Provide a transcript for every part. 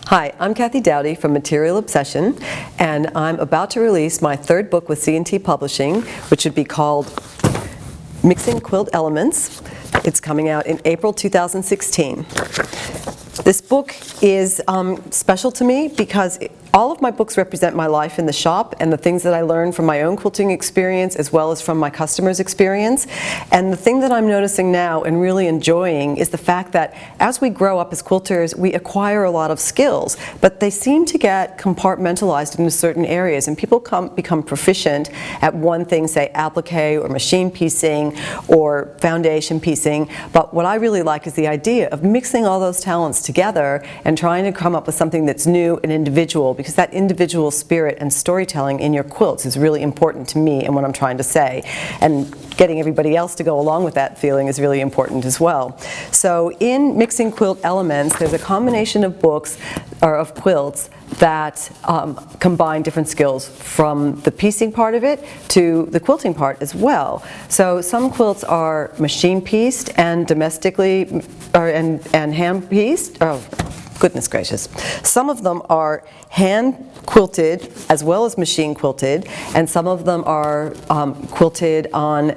Hi, I'm Kathy Doughty from Material Obsession, and I'm about to release my third book with C&T Publishing, which would be called Mixing Quilt Elements. It's coming out in April 2016. This book is special to me because all of my books represent my life in the shop and the things that I learned from my own quilting experience as well as from my customers' experience. And the thing that I'm noticing now and really enjoying is the fact that as we grow up as quilters, we acquire a lot of skills, but they seem to get compartmentalized into certain areas, and people become proficient at one thing, say appliqué or machine piecing or foundation piecing. But what I really like is the idea of mixing all those talents together and trying to come up with something that's new and individual, because that individual spirit and storytelling in your quilts is really important to me and what I'm trying to say. And getting everybody else to go along with that feeling is really important as well. So in Mixing Quilt Elements, there's a combination of books, or of quilts, that combine different skills from the piecing part of it to the quilting part as well. So some quilts are machine pieced and domestically, and hand pieced. Oh, goodness gracious. Some of them are hand quilted as well as machine quilted, and some of them are quilted on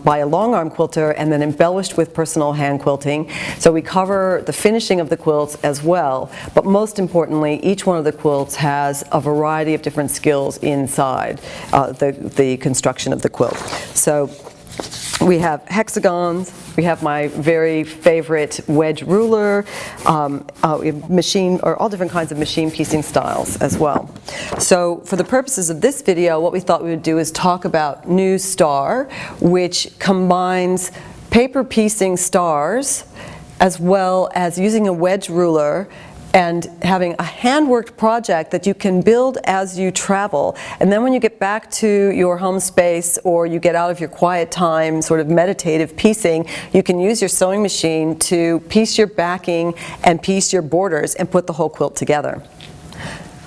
by a long arm quilter and then embellished with personal hand quilting. So we cover the finishing of the quilts as well, but most importantly, each one of the quilts has a variety of different skills inside the construction of the quilt. So we have hexagons, we have my very favorite wedge ruler, machine, or all different kinds of machine piecing styles as well. So for the purposes of this video, what we thought we would do is talk about New Star, which combines paper piecing stars as well as using a wedge ruler and having a hand-worked project that you can build as you travel. And then when you get back to your home space or you get out of your quiet time, sort of meditative piecing, you can use your sewing machine to piece your backing and piece your borders and put the whole quilt together.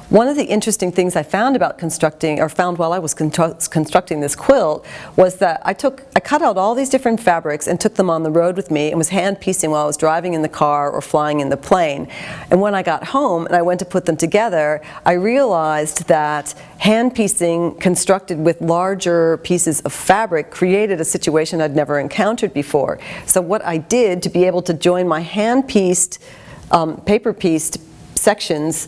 One of the interesting things I found about constructing, or found while I was constructing this quilt, was that I cut out all these different fabrics and took them on the road with me and was hand piecing while I was driving in the car or flying in the plane. And when I got home and I went to put them together, I realized that hand piecing constructed with larger pieces of fabric created a situation I'd never encountered before. So what I did to be able to join my hand pieced, paper pieced sections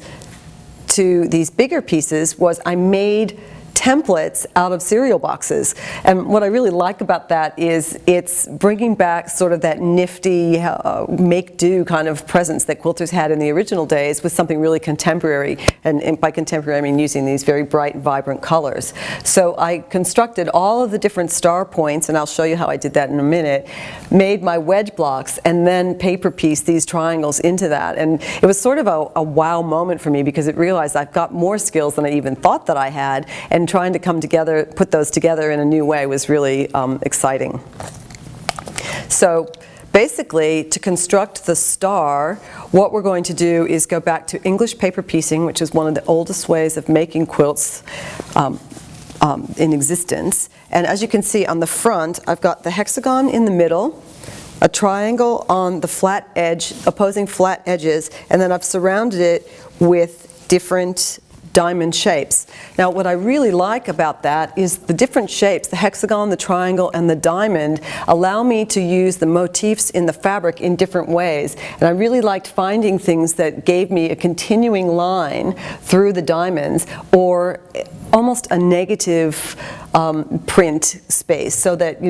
to these bigger pieces was I made templates out of cereal boxes. And what I really like about that is it's bringing back sort of that nifty make-do kind of presence that quilters had in the original days with something really contemporary. And by contemporary I mean using these very bright, vibrant colors. So I constructed all of the different star points, and I'll show you how I did that in a minute, made my wedge blocks, and then paper pieced these triangles into that. And it was sort of a wow moment for me, because it realized I've got more skills than I even thought that I had, and trying to come together, put those together in a new way was really exciting. So basically, to construct the star, what we're going to do is go back to English paper piecing, which is one of the oldest ways of making quilts in existence. And as you can see on the front, I've got the hexagon in the middle, a triangle on the flat edge, opposing flat edges, and then I've surrounded it with different diamond shapes. Now what I really like about that is the different shapes, the hexagon, the triangle, and the diamond, allow me to use the motifs in the fabric in different ways. And I really liked finding things that gave me a continuing line through the diamonds, or almost a negative print space, so that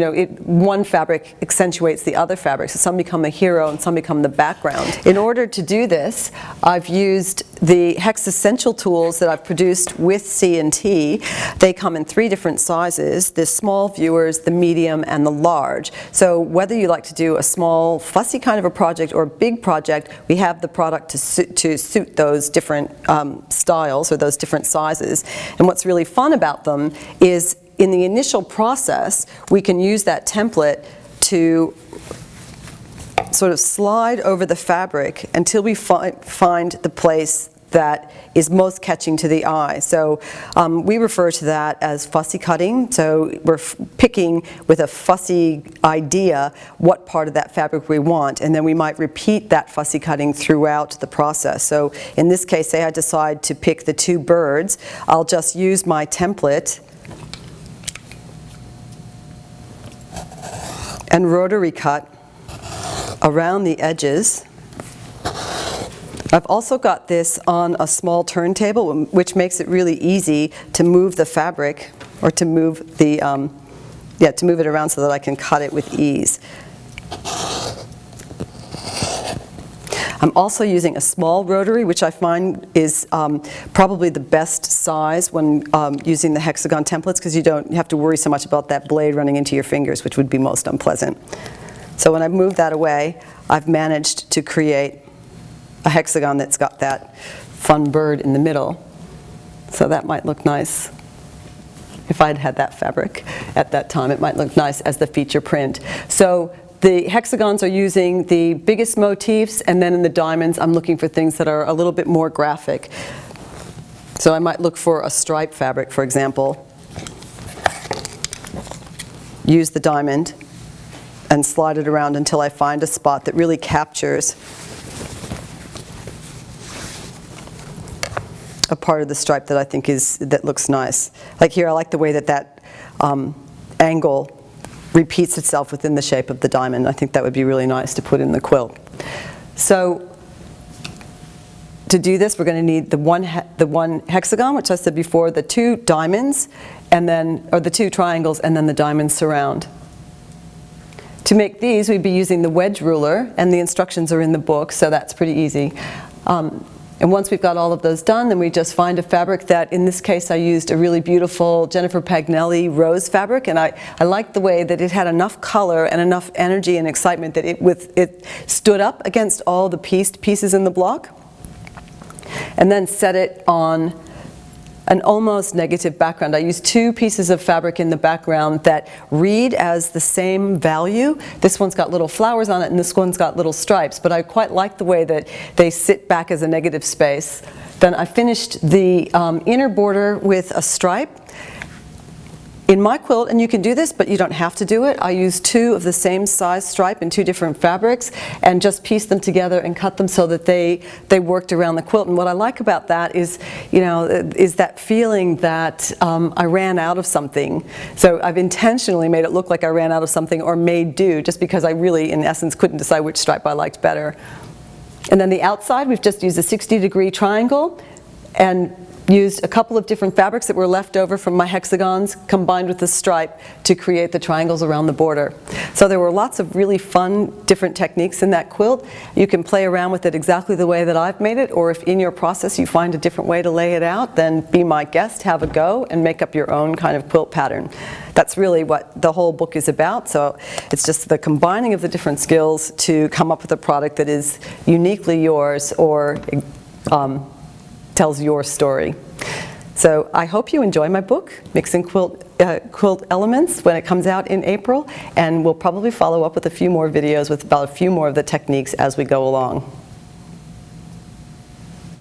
one fabric accentuates the other fabric. So some become a hero and some become the background. In order to do this, I've used the HexEssentials tools that I've produced with C&T. They come in 3 different sizes: the small viewers, the medium, and the large. So whether you like to do a small, fussy kind of a project or a big project, we have the product to suit those different styles or those different sizes. And what's really fun about them is in the initial process, we can use that template to sort of slide over the fabric until we find the place that is most catching to the eye. So we refer to that as fussy cutting. So we're picking with a fussy idea what part of that fabric we want, and then we might repeat that fussy cutting throughout the process. So in this case, say I decide to pick the two birds, I'll just use my template and rotary cut around the edges. I've also got this on a small turntable, which makes it really easy to move the fabric, or to move the, to move it around so that I can cut it with ease. I'm also using a small rotary, which I find is probably the best size when using the hexagon templates, because you don't have to worry so much about that blade running into your fingers, which would be most unpleasant. So when I move that away, I've managed to create a hexagon that's got that fun bird in the middle. So that might look nice. If I'd had that fabric at that time, it might look nice as the feature print. So the hexagons are using the biggest motifs, and then in the diamonds I'm looking for things that are a little bit more graphic. So I might look for a stripe fabric, for example. Use the diamond and slide it around until I find a spot that really captures a part of the stripe that I think that looks nice. Like here, I like the way that angle repeats itself within the shape of the diamond. I think that would be really nice to put in the quilt. So to do this, we're going to need the one hexagon, which I said before, the two diamonds, and then, or the two triangles, and then the diamond surround. To make these, we'd be using the wedge ruler, and the instructions are in the book, so that's pretty easy. And once we've got all of those done, then we just find a fabric that, in this case, I used a really beautiful Jennifer Pagnelli rose fabric, and I liked the way that it had enough color and enough energy and excitement that it stood up against all the pieces in the block, and then set it on an almost negative background. I used two pieces of fabric in the background that read as the same value. This one's got little flowers on it, and this one's got little stripes, but I quite like the way that they sit back as a negative space. Then I finished the inner border with a stripe. In my quilt, and you can do this, but you don't have to do it, I used two of the same size stripe in two different fabrics and just pieced them together and cut them so that they worked around the quilt. And what I like about that is, is that feeling that I ran out of something. So I've intentionally made it look like I ran out of something or made do, just because I really, in essence, couldn't decide which stripe I liked better. And then the outside, we've just used a 60-degree triangle and used a couple of different fabrics that were left over from my hexagons combined with the stripe to create the triangles around the border. So there were lots of really fun different techniques in that quilt. You can play around with it exactly the way that I've made it, or if in your process you find a different way to lay it out, then be my guest, have a go, and make up your own kind of quilt pattern. That's really what the whole book is about. So it's just the combining of the different skills to come up with a product that is uniquely yours, or tells your story. So I hope you enjoy my book, Mixing Quilt Elements, when it comes out in April, and we'll probably follow up with a few more videos with about a few more of the techniques as we go along.